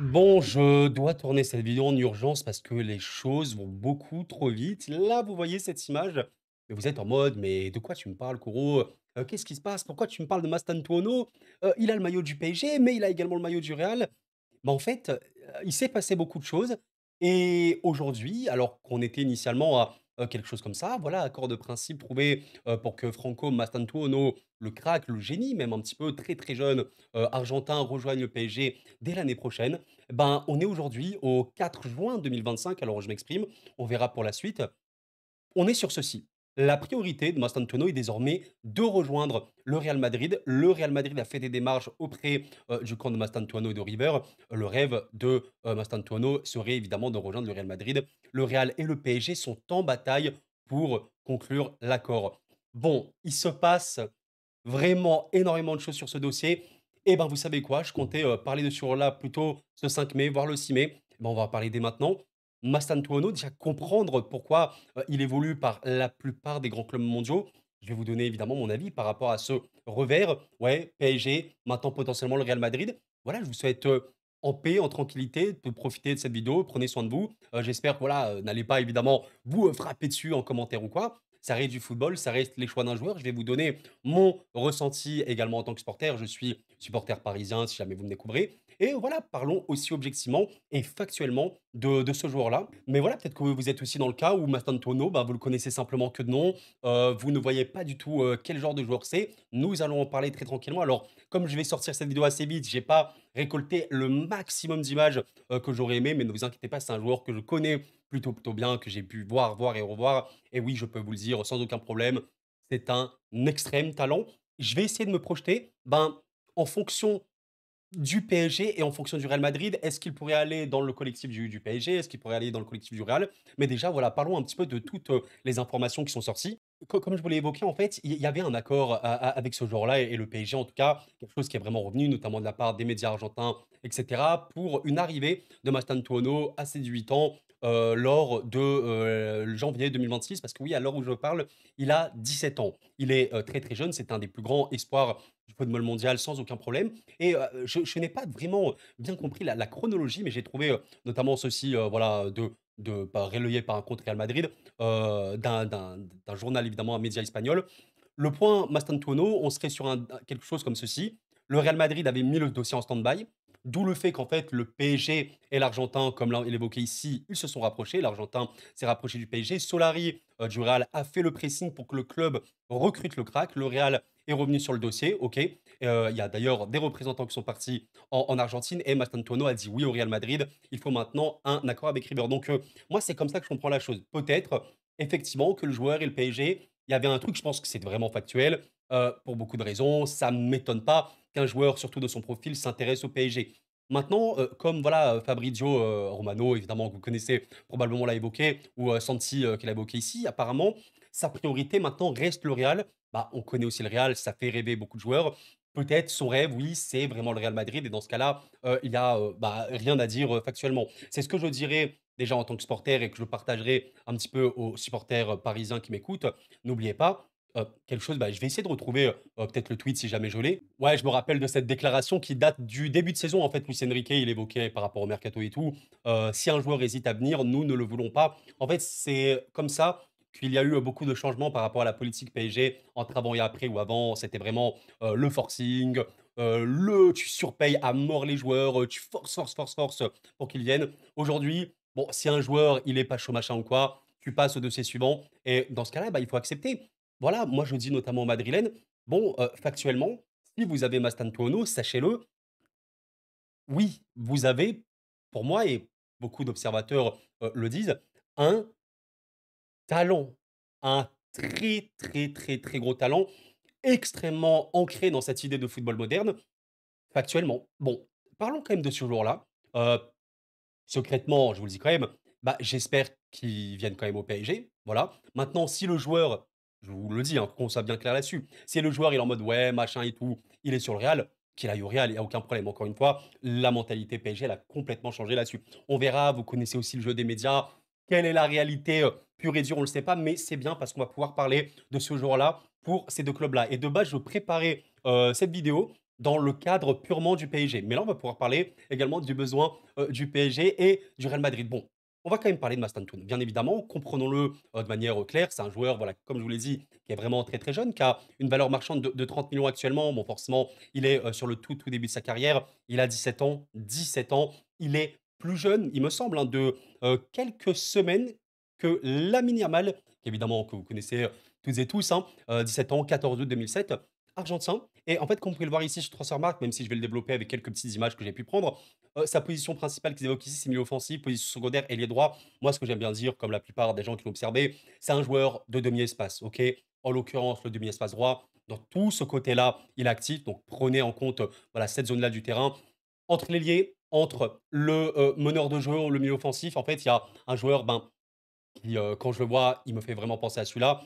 Bon, je dois tourner cette vidéo en urgence parce que les choses vont beaucoup trop vite. Là, vous voyez cette image, mais vous êtes en mode: «Mais de quoi tu me parles, Koro? Qu'est-ce qui se passe? Pourquoi tu me parles de Mastantuono? Il a le maillot du PSG, mais il a également le maillot du Real». Bah, en fait, il s'est passé beaucoup de choses et aujourd'hui, alors qu'on était initialement à, quelque chose comme ça, voilà, accord de principe trouvé, pour que Franco Mastantuono, le crack, le génie même un petit peu, très, très jeune, argentin, rejoigne le PSG dès l'année prochaine. Ben, on est aujourd'hui au 4 juin 2025, alors je m'exprime, on verra pour la suite. On est sur ceci. La priorité de Mastantuono est désormais de rejoindre le Real Madrid. Le Real Madrid a fait des démarches auprès du camp de Mastantuono et de River. Le rêve de Mastantuono serait évidemment de rejoindre le Real Madrid. Le Real et le PSG sont en bataille pour conclure l'accord. Bon, il se passe vraiment énormément de choses sur ce dossier. Et ben, vous savez quoi? Je comptais, parler de ce jour-là plutôt ce 5 mai, voire le 6 mai. Ben, on va en parler dès maintenant. Mastantuono, déjà comprendre pourquoi, il évolue par la plupart des grands clubs mondiaux. Je vais vous donner évidemment mon avis par rapport à ce revers. Ouais, PSG, maintenant potentiellement le Real Madrid. Voilà, je vous souhaite, en paix, en tranquillité, de profiter de cette vidéo. Prenez soin de vous. J'espère que voilà, n'allez pas évidemment vous, frapper dessus en commentaire ou quoi. Ça reste du football, ça reste les choix d'un joueur. Je vais vous donner mon ressenti également en tant que supporter. Je suis supporter parisien, si jamais vous me découvrez. Et voilà, parlons aussi objectivement et factuellement de ce joueur-là. Mais voilà, peut-être que vous êtes aussi dans le cas où Mastantuono, bah, vous le connaissez simplement que de nom. Vous ne voyez pas du tout quel genre de joueur c'est. Nous allons en parler très tranquillement. Alors, comme je vais sortir cette vidéo assez vite, j'ai pas récolté le maximum d'images que j'aurais aimé, mais ne vous inquiétez pas, c'est un joueur que je connais plutôt bien, que j'ai pu voir et revoir. Et oui, je peux vous le dire sans aucun problème, c'est un extrême talent. Je vais essayer de me projeter, ben, en fonction du PSG et en fonction du Real Madrid. Est-ce qu'il pourrait aller dans le collectif du PSG? Est-ce qu'il pourrait aller dans le collectif du Real? Mais déjà, voilà, parlons un petit peu de toutes, les informations qui sont sorties. Comme je vous l'ai évoqué, en fait, il y avait un accord avec ce joueur-là et le PSG, en tout cas, quelque chose qui est vraiment revenu, notamment de la part des médias argentins, et cetera, pour une arrivée de Mastantuono à ses 18 ans, lors de, janvier 2026. Parce que oui, à l'heure où je parle, il a 17 ans. Il est, très, très jeune, c'est un des plus grands espoirs du football mondial sans aucun problème. Et je n'ai pas vraiment bien compris la chronologie, mais j'ai trouvé, notamment ceci, voilà, bah, relayé par un compte Real Madrid, d'un journal évidemment, un média espagnol. Le point Mastantuono, on serait sur quelque chose comme ceci: le Real Madrid avait mis le dossier en stand-by, d'où le fait qu'en fait le PSG et l'Argentin, comme il évoqué ici, ils se sont rapprochés. L'Argentin s'est rapproché du PSG. Solari, du Real, a fait le pressing pour que le club recrute le crack. Le Real est revenu sur le dossier, OK. Il y a d'ailleurs des représentants qui sont partis en Argentine et Mastantuono a dit oui au Real Madrid. Il faut maintenant un accord avec River. Donc, moi, c'est comme ça que je comprends la chose. Peut-être, effectivement, que le joueur et le PSG, il y avait un truc, je pense que c'est vraiment factuel, pour beaucoup de raisons. Ça ne m'étonne pas qu'un joueur, surtout de son profil, s'intéresse au PSG. Maintenant, comme voilà, Fabrizio Romano, évidemment, que vous connaissez probablement l'a évoqué, ou Santi qui l'a évoqué ici, apparemment, sa priorité maintenant reste le Real. Bah, on connaît aussi le Real, ça fait rêver beaucoup de joueurs. Peut-être son rêve, oui, c'est vraiment le Real Madrid et dans ce cas-là, il y a, bah, rien à dire, factuellement. C'est ce que je dirais déjà en tant que supporter et que je partagerai un petit peu aux supporters, parisiens qui m'écoutent. N'oubliez pas, quelque chose, bah, je vais essayer de retrouver, peut-être le tweet si jamais je l'ai. Ouais, je me rappelle de cette déclaration qui date du début de saison, en fait, Luis Enrique, il évoquait par rapport au mercato et tout, «Si un joueur hésite à venir, nous ne le voulons pas». En fait, c'est comme ça qu'il y a eu, beaucoup de changements par rapport à la politique PSG entre avant et après, où avant, c'était vraiment, le forcing, tu surpayes à mort les joueurs, tu forces pour qu'ils viennent. Aujourd'hui, bon, si un joueur, il est pas chaud machin ou quoi, tu passes au dossier suivant et dans ce cas-là, bah, il faut accepter. Voilà, moi je dis notamment aux madrilènes, bon, factuellement, si vous avez Mastantuono, sachez-le, oui, vous avez, pour moi et beaucoup d'observateurs, le disent, un talent, un très, très, très, très gros talent, extrêmement ancré dans cette idée de football moderne, factuellement. Bon, parlons quand même de ce joueur-là. Heu, secrètement, je vous le dis quand même, bah, j'espère qu'il vienne quand même au PSG, voilà. Maintenant, si le joueur, je vous le dis, hein, qu'on soit bien clair là-dessus, si le joueur il est en mode: «Ouais, machin et tout», il est sur le Real, qu'il aille au Real, il y a aucun problème. Encore une fois, la mentalité PSG, elle a complètement changé là-dessus. On verra, vous connaissez aussi le jeu des médias. Quelle est la réalité, pure et dure, on ne le sait pas, mais c'est bien parce qu'on va pouvoir parler de ce joueur-là pour ces 2 clubs-là et de base, je préparais, cette vidéo dans le cadre purement du PSG. Mais là, on va pouvoir parler également du besoin, du PSG et du Real Madrid. Bon, on va quand même parler de Mastantuono. Bien évidemment, comprenons-le, de manière, claire, c'est un joueur, voilà, comme je vous l'ai dit, qui est vraiment très, très jeune, qui a une valeur marchande de 30 millions actuellement. Bon, forcément, il est, sur le tout, tout début de sa carrière. Il a 17 ans, 17 ans. Il est plus jeune, il me semble, hein, de, quelques semaines que Lamine Yamal, qu'évidemment que vous connaissez, toutes et tous, hein, 17 ans, 14 août 2007, argentin. Et en fait, comme vous pouvez le voir ici sur Transfermarkt, même si je vais le développer avec quelques petites images que j'ai pu prendre, sa position principale qu'ils évoquent ici, c'est milieu offensif, position secondaire, ailier droit. Moi, ce que j'aime bien dire, comme la plupart des gens qui l'ont observé, c'est un joueur de demi-espace, ok? En l'occurrence, le demi-espace droit. Dans tout ce côté-là, il est actif. Donc, prenez en compte voilà, cette zone-là du terrain. Entre l'ailier, entre le meneur de jeu, le milieu offensif, en fait, il y a un joueur ben, qui, quand je le vois, il me fait vraiment penser à celui-là.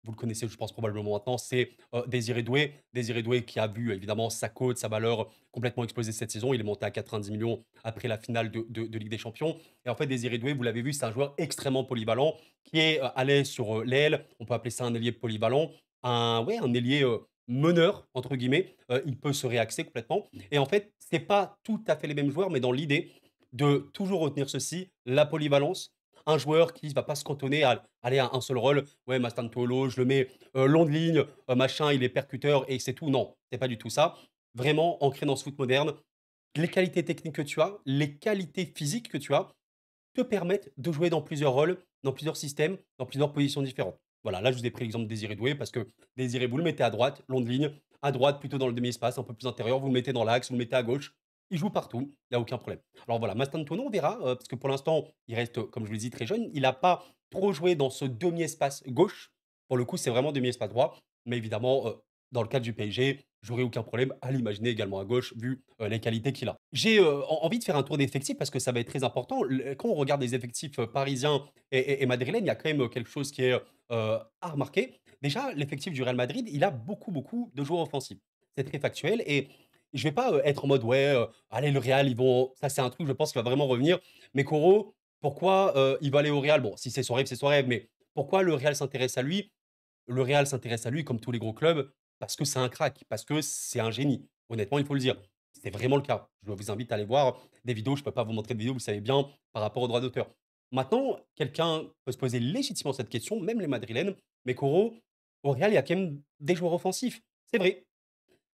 Vous le connaissez, je pense probablement maintenant, c'est, Désiré Doué. Désiré Doué qui a vu évidemment sa cote, sa valeur complètement exploser cette saison. Il est monté à 90 millions après la finale de Ligue des Champions et en fait, Désiré Doué, vous l'avez vu, c'est un joueur extrêmement polyvalent qui est, à l'aise sur, l'aile. On peut appeler ça un ailier polyvalent. Un ailier, «meneur» entre guillemets. Il peut se réaxer complètement et en fait, c'est pas tout à fait les mêmes joueurs, mais dans l'idée de toujours retenir ceci, la polyvalence, un joueur qui va pas se cantonner à aller à un seul rôle. Ouais, Mastantuono, je le mets, long de ligne, machin, il est percuteur et c'est tout. Non, c'est pas du tout ça. Vraiment ancré dans ce foot moderne, les qualités techniques que tu as, les qualités physiques que tu as, te permettent de jouer dans plusieurs rôles, dans plusieurs systèmes, dans plusieurs positions différentes. Voilà, là, je vous ai pris l'exemple de Désiré Doué parce que Désiré, vous le mettez à droite, long de ligne, à droite, plutôt dans le demi-espace, un peu plus intérieur, vous le mettez dans l'axe, vous le mettez à gauche. Il joue partout, il y a aucun problème. Alors voilà, Mastantuono, on verra, parce que pour l'instant, il reste, comme je vous l'ai dit, très jeune. Il n'a pas trop joué dans ce demi-espace gauche. Pour le coup, c'est vraiment demi-espace droit. Mais évidemment, dans le cadre du PSG, j'aurais aucun problème à l'imaginer également à gauche, vu les qualités qu'il a. J'ai envie de faire un tour d'effectifs parce que ça va être très important. Quand on regarde les effectifs parisiens et madrilènes, il y a quand même quelque chose qui est à remarquer. Déjà, l'effectif du Real Madrid, il a beaucoup, beaucoup de joueurs offensifs. C'est très factuel et je vais pas être en mode ouais, allez, le Real, ils vont. Ça, c'est un truc, je pense, qui va vraiment revenir. Mais Coro, pourquoi il va aller au Real? Bon, si c'est son rêve, c'est son rêve, mais pourquoi le Real s'intéresse à lui? Le Real s'intéresse à lui comme tous les gros clubs parce que c'est un crack, parce que c'est un génie. Honnêtement, il faut le dire. C'est vraiment le cas. Je vous invite à aller voir des vidéos. Je ne peux pas vous montrer de vidéos, vous le savez bien, par rapport aux droits d'auteur. Maintenant, quelqu'un peut se poser légitimement cette question, même les Madrilènes. Mais Coro, au Real, il y a quand même des joueurs offensifs. C'est vrai.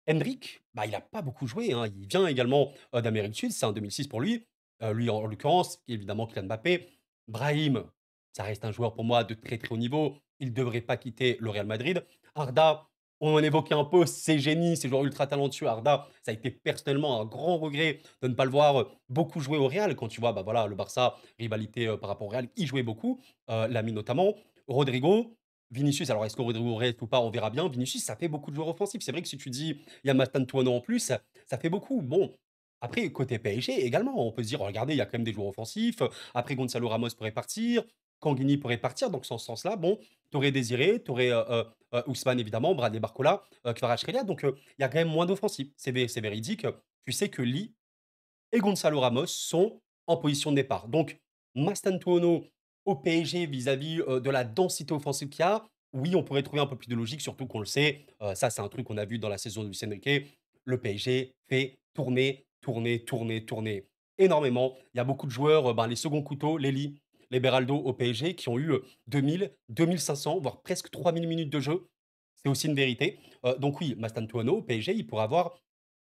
Hendrick, bah, il n'a pas beaucoup joué, hein. Il vient également d'Amérique du Sud. C'est un 2006 pour lui. Lui, en l'occurrence, évidemment, Kylian Mbappé. Brahim, ça reste un joueur pour moi de très très haut niveau. Il ne devrait pas quitter le Real Madrid. Arda, on en évoquait un peu, c'est génie, c'est joueur ultra talentueux. Arda, ça a été personnellement un grand regret de ne pas le voir beaucoup jouer au Real. Quand tu vois, bah voilà, le Barça, rivalité par rapport au Real, il jouait beaucoup, Lamine notamment. Rodrigo, Vinicius, alors est-ce que Rodrigo reste ou pas, on verra bien. Vinicius, ça fait beaucoup de joueurs offensifs. C'est vrai que si tu dis, il y a Mastantuono en plus, ça fait beaucoup. Bon, après, côté PSG également, on peut se dire, regardez, il y a quand même des joueurs offensifs. Après, Gonzalo Ramos pourrait partir. Kanguini pourrait partir. Donc, dans ce sens-là, bon, tu aurais Désiré, tu aurais Ousmane, évidemment, Bradley Barcola, Kvaratskhelia. Donc, il y a quand même moins d'offensifs. C'est véridique. Tu sais que Lee et Gonzalo Ramos sont en position de départ. Donc, Mastantuono au PSG vis-à-vis de la densité offensive qu'il y a, oui, on pourrait trouver un peu plus de logique, surtout qu'on le sait. Ça, c'est un truc qu'on a vu dans la saison de Luis Enrique. Le PSG fait tourner, tourner, tourner, tourner énormément. Il y a beaucoup de joueurs, ben, les seconds couteaux, les Lee, les Beraldo au PSG, qui ont eu 2000, 2500, voire presque 3000 minutes de jeu. C'est aussi une vérité. Donc oui, Mastantuono au PSG, il pourrait avoir,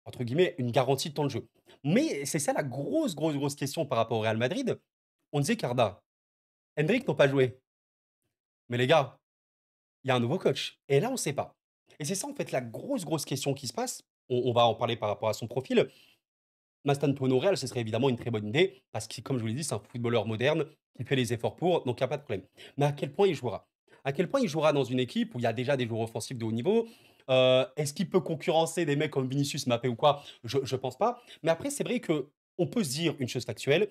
entre guillemets, une garantie de temps de jeu. Mais c'est ça la grosse, grosse, grosse question par rapport au Real Madrid. On disait qu'Arda, Hendrick n'ont pas joué. Mais les gars, il y a un nouveau coach. Et là, on ne sait pas. Et c'est ça, en fait, la grosse, grosse question qui se passe. On va en parler par rapport à son profil. Mastantuono au Real, ce serait évidemment une très bonne idée, parce que, comme je vous l'ai dit, c'est un footballeur moderne qui fait les efforts pour, donc il n'y a pas de problème. Mais à quel point il jouera? À quel point il jouera dans une équipe où il y a déjà des joueurs offensifs de haut niveau? Est-ce qu'il peut concurrencer des mecs comme Vinicius, Mbappé ou quoi? Je ne pense pas. Mais après, c'est vrai que on peut se dire une chose factuelle,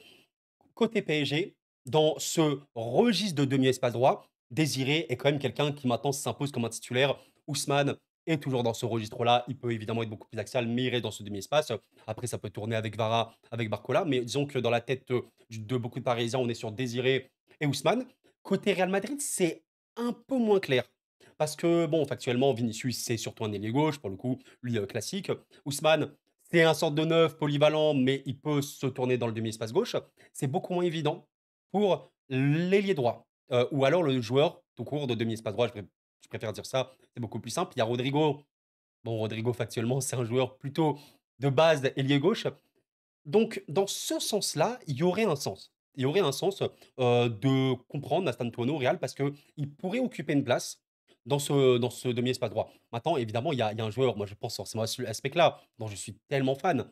côté PSG, dans ce registre de demi-espace droit, Désiré est quand même quelqu'un qui maintenant s'impose comme un titulaire. Ousmane est toujours dans ce registre-là. Il peut évidemment être beaucoup plus axial, mais il reste dans ce demi-espace. Après, ça peut tourner avec Vara, avec Barcola. Mais disons que dans la tête de beaucoup de Parisiens, on est sur Désiré et Ousmane. Côté Real Madrid, c'est un peu moins clair. Parce que, bon, factuellement, Vinicius, c'est surtout un ailier gauche, pour le coup, lui, classique. Ousmane, c'est un sorte de neuf polyvalent, mais il peut se tourner dans le demi-espace gauche. C'est beaucoup moins évident pour l'ailier droit, ou alors le joueur tout court de demi-espace droit, je préfère dire ça, c'est beaucoup plus simple. Il y a Rodrigo. Bon, Rodrigo, factuellement, c'est un joueur plutôt de base ailier gauche. Donc, dans ce sens-là, il y aurait un sens. Il y aurait un sens, de comprendre Mastantuono au Real parce qu'il pourrait occuper une place dans ce demi-espace droit. Maintenant, évidemment, il y a un joueur, moi je pense forcément à ce mec-là, dont je suis tellement fan,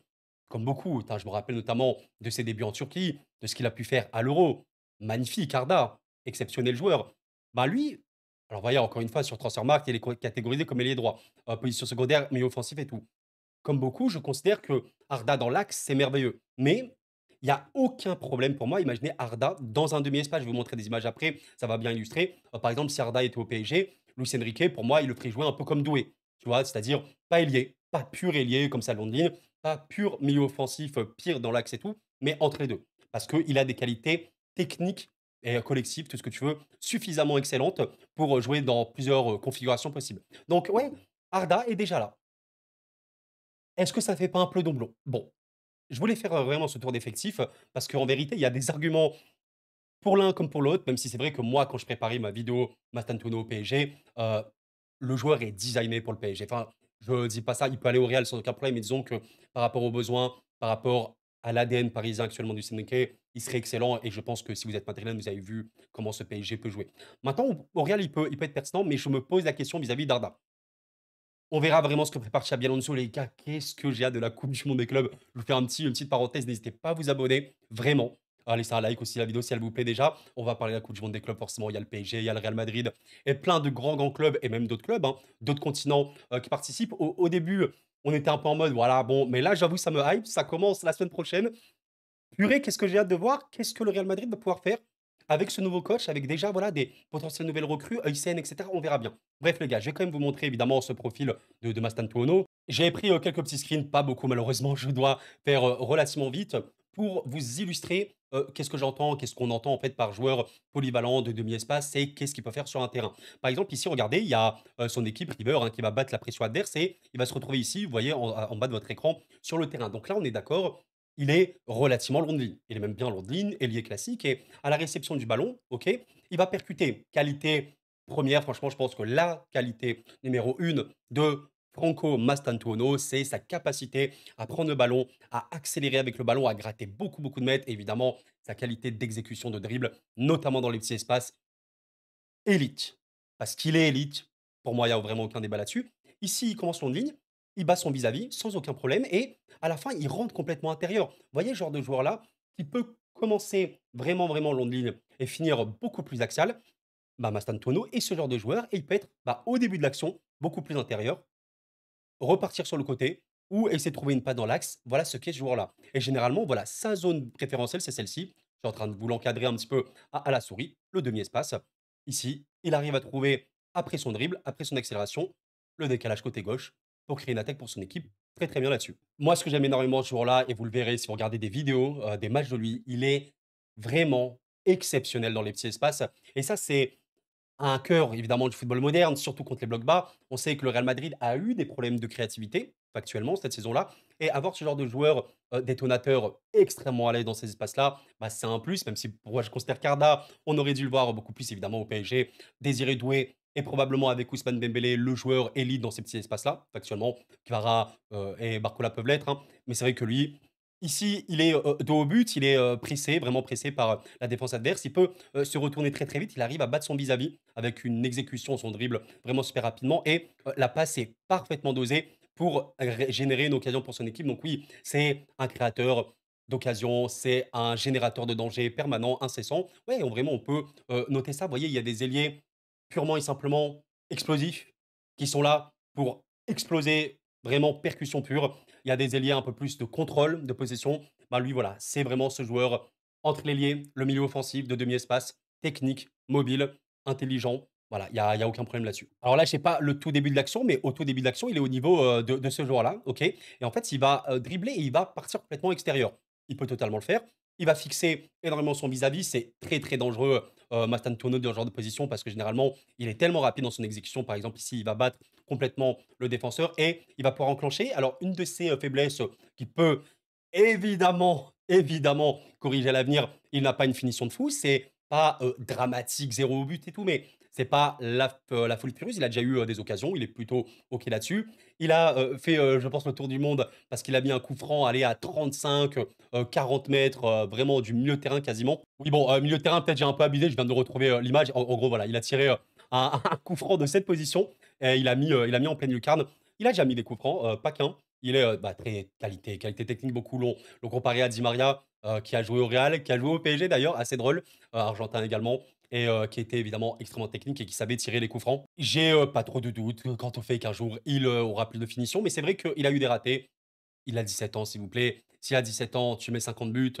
comme beaucoup. Putain, je me rappelle notamment de ses débuts en Turquie, de ce qu'il a pu faire à l'Euro. Magnifique, Arda, exceptionnel joueur. Bah lui, alors voyez, encore une fois, sur Transfermarkt, il est catégorisé comme ailier droit, position secondaire, milieu offensif et tout. Comme beaucoup, je considère que Arda dans l'axe, c'est merveilleux. Mais il y a aucun problème pour moi. Imaginez Arda dans un demi-espace. Je vais vous montrer des images après, ça va bien illustrer. Par exemple, si Arda était au PSG, Luis Enrique, pour moi, il le ferait jouer un peu comme Doué. Tu vois, c'est-à-dire pas ailier, pas pur ailier comme ça Londres, pas pur milieu offensif, pire dans l'axe et tout, mais entre les deux. Parce qu'il a des qualités techniques et collectives, tout ce que tu veux, suffisamment excellentes pour jouer dans plusieurs configurations possibles. Donc, ouais, Arda est déjà là. Est-ce que ça fait pas un peu doublon? Bon, je voulais faire, vraiment ce tour d'effectif, parce qu'en vérité, il y a des arguments pour l'un comme pour l'autre, même si c'est vrai que moi, quand je préparais ma vidéo Mastantuono au PSG, le joueur est designé pour le PSG. Enfin, je dis pas ça, il peut aller au Real sans aucun problème, mais disons que par rapport aux besoins, par rapport à l'ADN parisien actuellement du Sénégal, il serait excellent et je pense que si vous êtes madrilène, vous avez vu comment ce PSG peut jouer. Maintenant, au Real, il peut être pertinent, mais je me pose la question vis-à-vis d'Arda. On verra vraiment ce que prépare Xabi Alonso, les gars. Qu'est-ce que j'ai hâte de la coupe du monde des clubs. Je vous fais une petite parenthèse. N'hésitez pas à vous abonner, vraiment. À laisser un like aussi à la vidéo si elle vous plaît déjà. On va parler de la coupe du monde des clubs, forcément. Il y a le PSG, il y a le Real Madrid et plein de grands, grands clubs et même d'autres clubs, hein, d'autres continents qui participent. Au début, on était un peu en mode, voilà, bon, mais là, j'avoue, ça me hype. Ça commence la semaine prochaine. Purée, qu'est-ce que j'ai hâte de voir, qu'est-ce que le Real Madrid va pouvoir faire avec ce nouveau coach, avec déjà voilà, des potentielles nouvelles recrues, Huysen, et cetera. On verra bien. Bref, les gars, je vais quand même vous montrer évidemment ce profil de Mastantuono. J'ai pris quelques petits screens, pas beaucoup malheureusement, je dois faire relativement vite pour vous illustrer qu'est-ce que j'entends, qu'est-ce qu'on entend en fait par joueur polyvalent de demi-espace et qu'est-ce qu'il peut faire sur un terrain. Par exemple, ici, regardez, il y a son équipe River hein, qui va battre la pression adverse et il va se retrouver ici, vous voyez, en bas de votre écran, sur le terrain. Donc là, on est d'accord, il est relativement long de ligne. Il est même bien long de ligne, ailier classique et à la réception du ballon, OK, il va percuter. Qualité première, franchement, je pense que la qualité numéro 1 de Franco Mastantuono, c'est sa capacité à prendre le ballon, à accélérer avec le ballon, à gratter beaucoup, beaucoup de mètres. Et évidemment, sa qualité d'exécution de dribble, notamment dans les petits espaces, élite. Parce qu'il est élite. Pour moi, il y a vraiment aucun débat là-dessus. Ici, il commence son ligne, il bat son vis-à-vis sans aucun problème et à la fin, il rentre complètement intérieur. Vous voyez, ce genre de joueur-là qui peut commencer vraiment, vraiment long de ligne et finir beaucoup plus axial, bah, Mastantuono est ce genre de joueur et il peut être bah, au début de l'action beaucoup plus intérieur, repartir sur le côté ou essayer de trouver une passe dans l'axe. Voilà ce qu'est ce joueur-là. Et généralement, voilà, sa zone préférentielle, c'est celle-ci. Je suis en train de vous l'encadrer un petit peu à la souris, le demi-espace. Ici, il arrive à trouver, après son dribble, après son accélération, le décalage côté gauche pour créer une attaque pour son équipe. Très très bien là-dessus. Moi, ce que j'aime énormément ce joueur-là, et vous le verrez si vous regardez des vidéos, des matchs de lui, il est vraiment exceptionnel dans les petits espaces. Et ça, c'est un cœur évidemment du football moderne, surtout contre les blocs bas. On sait que le Real Madrid a eu des problèmes de créativité, factuellement, cette saison-là. Et avoir ce genre de joueur détonateur extrêmement à l'aise dans ces espaces-là, bah, c'est un plus, même si pour moi je considère qu'Arda, on aurait dû le voir beaucoup plus évidemment au PSG. Désiré Doué est probablement avec Ousmane Dembélé le joueur élite dans ces petits espaces-là, factuellement. Kvara et Barcola peuvent l'être, hein. Mais c'est vrai que lui, ici, il est dos au but, il est pressé, vraiment pressé par la défense adverse. Il peut se retourner très très vite. Il arrive à battre son vis-à-vis avec une exécution, son dribble vraiment super rapidement. Et la passe est parfaitement dosée pour générer une occasion pour son équipe. Donc oui, c'est un créateur d'occasion, c'est un générateur de danger permanent, incessant. Ouais, vraiment, on peut noter ça. Vous voyez, il y a des ailiers purement et simplement explosifs qui sont là pour exploser, vraiment percussion pure. Il y a des ailiers un peu plus de contrôle, de possession. Bah lui, voilà, c'est vraiment ce joueur entre l'ailier, le milieu offensif de demi-espace, technique, mobile, intelligent. Voilà, il y a aucun problème là-dessus. Alors là, je sais pas le tout début de l'action, mais au tout début de l'action, il est au niveau de ce joueur-là, ok. Et en fait, il va dribbler et il va partir complètement extérieur. Il peut totalement le faire. il va fixer énormément son vis-à-vis. C'est très, très dangereux, Mastantuono dans ce genre de position parce que généralement, il est tellement rapide dans son exécution. Par exemple, ici, il va battre complètement le défenseur et il va pouvoir enclencher. Alors une de ses, faiblesses, qui peut évidemment, évidemment corriger à l'avenir, il n'a pas une finition de fou. C'est pas, dramatique, 0 au but et tout, mais c'est pas la folie furieuse. Il a déjà eu, des occasions, il est plutôt OK là-dessus. Il a, fait, je pense le tour du monde parce qu'il a mis un coup franc, allez, à 35, 40 mètres, vraiment du milieu de terrain quasiment. Oui bon, milieu de terrain, peut-être j'ai un peu abusé, je viens de retrouver, l'image. En gros, voilà, il a tiré, un coup franc de cette position et il a mis en pleine lucarne. Il a déjà mis des coups francs, pas qu'un. Il est, bah, très qualité technique beaucoup l'ont comparé à Di Maria, qui a joué au Real, qui a joué au PSG d'ailleurs, assez drôle, argentin également et qui était évidemment extrêmement technique et qui savait tirer les coups francs. J'ai, pas trop de doutes quant au fait qu'un jour il, aura plus de finition, mais c'est vrai qu'il a eu des ratés. Il a 17 ans, s'il vous plaît. Si à 17 ans, tu mets 50 buts,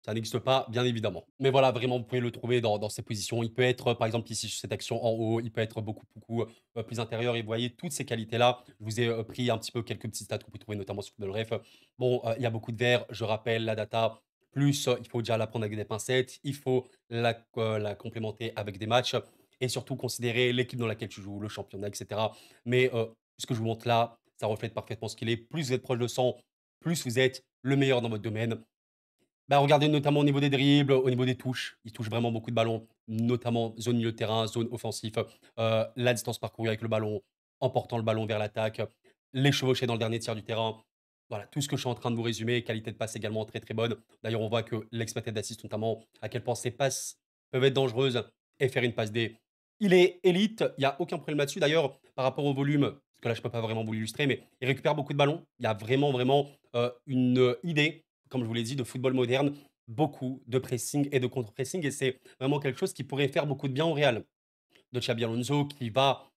ça n'existe pas, bien évidemment. Mais voilà, vraiment, vous pouvez le trouver dans ces positions. Il peut être, par exemple, ici, sur cette action en haut, il peut être beaucoup, beaucoup, plus intérieur et vous voyez toutes ces qualités-là. Je vous ai, pris un petit peu quelques petits stats que vous pouvez trouver notamment sur Football Ref. Bon, il y a beaucoup de verts, je rappelle la data, plus, il faut déjà la prendre avec des pincettes, il faut la complémenter avec des matchs et surtout considérer l'équipe dans laquelle tu joues, le championnat et cetera. Mais, ce que je vous montre là, ça reflète parfaitement ce qu'il est. Plus vous êtes proche de 100, plus vous êtes le meilleur dans votre domaine. Bah, regardez notamment au niveau des dribbles, au niveau des touches. Il touche vraiment beaucoup de ballons, notamment zone milieu de terrain, zone offensif, la distance parcourue avec le ballon, en portant le ballon vers l'attaque, les chevauchés dans le dernier tiers du terrain. Voilà, tout ce que je suis en train de vous résumer, qualité de passe également très, très bonne. D'ailleurs, on voit que l'exploited assist notamment, à quel point ses passes peuvent être dangereuses et faire une passe D. Il est élite, il y a aucun problème là-dessus. D'ailleurs, par rapport au volume, parce que là, je peux pas vraiment vous l'illustrer, mais il récupère beaucoup de ballons. Il y a vraiment, vraiment, une, idée comme je vous l'ai dit, de football moderne, beaucoup de pressing et de contre-pressing et c'est vraiment quelque chose qui pourrait faire beaucoup de bien au Real. De Xabi Alonso qui va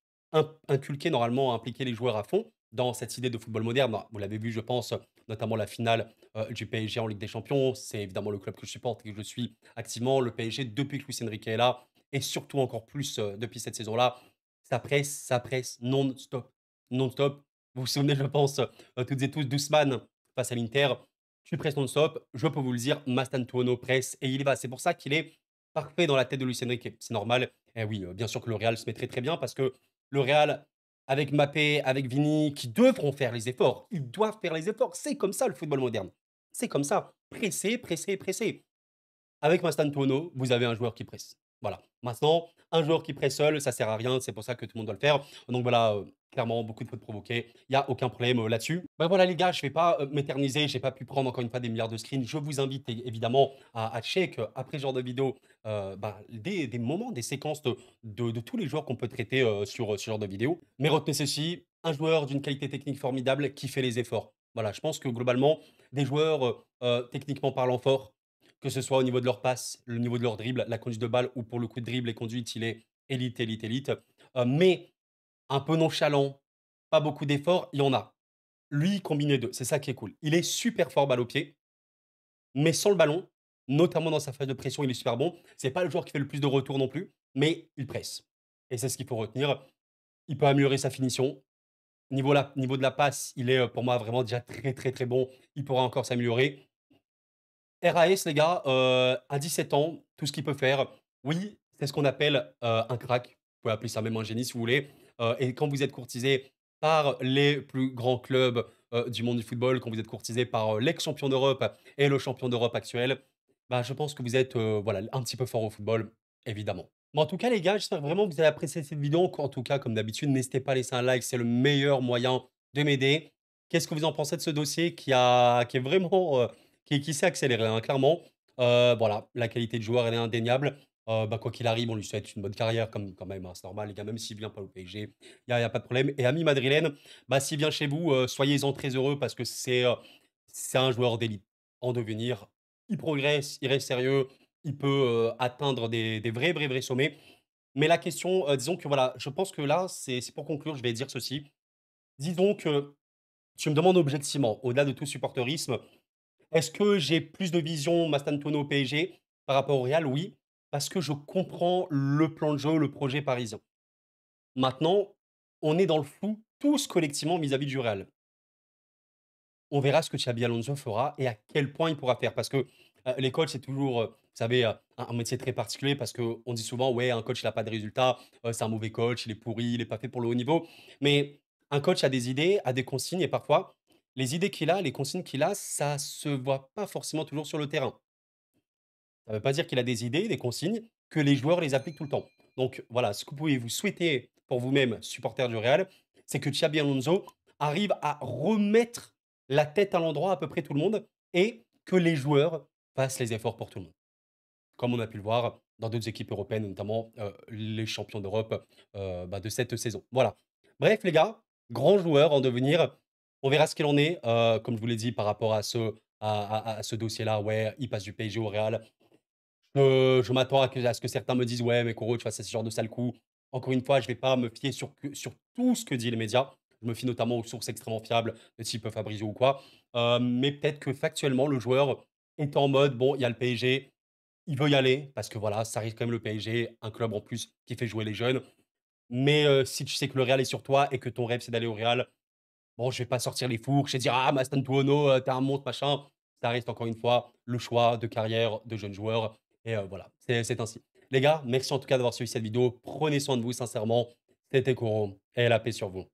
inculquer normalement, impliquer les joueurs à fond dans cette idée de football moderne. Bah, vous l'avez vu, je pense, notamment la finale, du PSG en Ligue des Champions. C'est évidemment le club que je supporte et que je suis activement. Le PSG depuis que Luis Enrique est là et surtout encore plus, depuis cette saison-là, ça presse non-stop, non-stop. Vous vous souvenez, je pense, toutes et tous d'Ousmane face à l'Inter. Tu presses non-stop, je peux vous le dire, Mastantuono presse et il y va. C'est pour ça qu'il est parfait dans la tête de Luis Enrique. C'est normal. Et oui, bien sûr que le Real se mettrait très bien parce que le Real, avec Mbappé, avec Vini, qui devront faire les efforts. Ils doivent faire les efforts. C'est comme ça le football moderne. C'est comme ça. Presser, presser, presser. Avec Mastantuono, vous avez un joueur qui presse. Voilà. Maintenant, un joueur qui presse seul, ça sert à rien, c'est pour ça que tout le monde doit le faire. Donc voilà, clairement, beaucoup de fautes provoquées. Il y a aucun problème, là-dessus. Bah, voilà les gars, je vais pas, m'éterniser, j'ai pas pu prendre encore une fois des milliards de screens. Je vous invite évidemment à check, après ce genre de vidéo, bah, des moments, des séquences de tous les joueurs qu'on peut traiter, sur, ce genre de vidéo. Mais retenez ceci, un joueur d'une qualité technique formidable qui fait les efforts. Voilà, je pense que globalement, des joueurs, techniquement parlant forts, que ce soit au niveau de leur passe, le niveau de leur dribble, la conduite de balle ou pour le coup de dribble et conduite, il est élite, élite, élite. Mais un peu nonchalant, pas beaucoup d'efforts, il y en a. Lui, combiné 2, c'est ça qui est cool. Il est super fort balle au pied, mais sans le ballon, notamment dans sa phase de pression, il est super bon. C'est pas le joueur qui fait le plus de retours non plus, mais il presse et c'est ce qu'il faut retenir. Il peut améliorer sa finition. Niveau de la passe, il est, pour moi vraiment déjà très, très, très bon. Il pourra encore s'améliorer. RAS les gars, à 17 ans, tout ce qu'il peut faire, oui, c'est ce qu'on appelle, un crack. Vous pouvez appeler ça même un génie si vous voulez, et quand vous êtes courtisé par les plus grands clubs, du monde du football, quand vous êtes courtisé par, l'ex-champion d'Europe et le champion d'Europe actuel, bah, je pense que vous êtes, voilà, un petit peu fort au football, évidemment. Bon, en tout cas les gars, j'espère vraiment que vous avez apprécié cette vidéo. En tout cas, comme d'habitude, n'hésitez pas à laisser un like, c'est le meilleur moyen de m'aider. Qu'est-ce que vous en pensez de ce dossier qui est vraiment, qui s'est accéléré, hein, clairement. Voilà, la qualité de joueur, elle est indéniable. Bah, quoi qu'il arrive, on lui souhaite une bonne carrière comme quand même, hein, c'est normal les gars, même s'il vient pas au PSG, il y a pas de problème et ami madrilène, bah, s'il vient chez vous, soyez-en très heureux parce que c'est un joueur d'élite en devenir. Il progresse, il reste sérieux, il peut, atteindre des vrais, vrais, vrais sommets. Mais la question, disons que voilà, je pense que là, c'est pour conclure, je vais dire ceci. Disons que tu me demandes objectivement, au-delà de tout supporterisme, est-ce que j'ai plus de vision Mastantuono au PSG par rapport au Real? Oui, parce que je comprends le plan de jeu, le projet parisien. Maintenant, on est dans le flou tous collectivement vis-à-vis du Real. On verra ce que Xabi Alonso fera et à quel point il pourra faire parce que Les coachs, c'est toujours, vous savez, un métier très particulier parce qu'on dit souvent: «Ouais, un coach, il a pas de résultats, c'est un mauvais coach, il est pourri, il est pas fait pour le haut niveau». Mais un coach a des idées, a des consignes et parfois, les idées qu'il a, les consignes qu'il a, ça se voit pas forcément toujours sur le terrain. Ça veut pas dire qu'il a des idées, des consignes, que les joueurs les appliquent tout le temps. Donc voilà, ce que vous pouvez vous souhaiter pour vous-même, supporter du Real, c'est que Xabi Alonso arrive à remettre la tête à l'endroit à peu près tout le monde et que les joueurs fassent les efforts pour tout le monde. Comme on a pu le voir dans d'autres équipes européennes, notamment, les champions d'Europe, de cette saison. Voilà. Bref les gars, grand joueur en devenir. On verra ce qu'il en est, comme je vous l'ai dit par rapport à ce dossier-là, ouais, il passe du PSG au Real. Je m'attends à ce que certains me disent: «Ouais, mais Koro, tu vois, c'est ce genre de sale coup». Encore une fois, je vais pas me fier sur tout ce que disent les médias. Je me fie notamment aux sources extrêmement fiables de type Fabrizio ou quoi. Mais peut-être que factuellement, le joueur est en mode: «Bon, il y a le PSG, il veut y aller», parce que voilà, ça reste quand même le PSG, un club en plus qui fait jouer les jeunes. Mais si tu sais que le Real est sur toi et que ton rêve, c'est d'aller au Real, bon, je vais pas sortir les fourches et dire: «Ah, Mastantuono, tu un monstre, machin». Ça reste encore une fois le choix de carrière de jeunes joueurs et voilà, c'est ainsi. Les gars, merci en tout cas d'avoir suivi cette vidéo. Prenez soin de vous sincèrement. C'était Koro et la paix sur vous.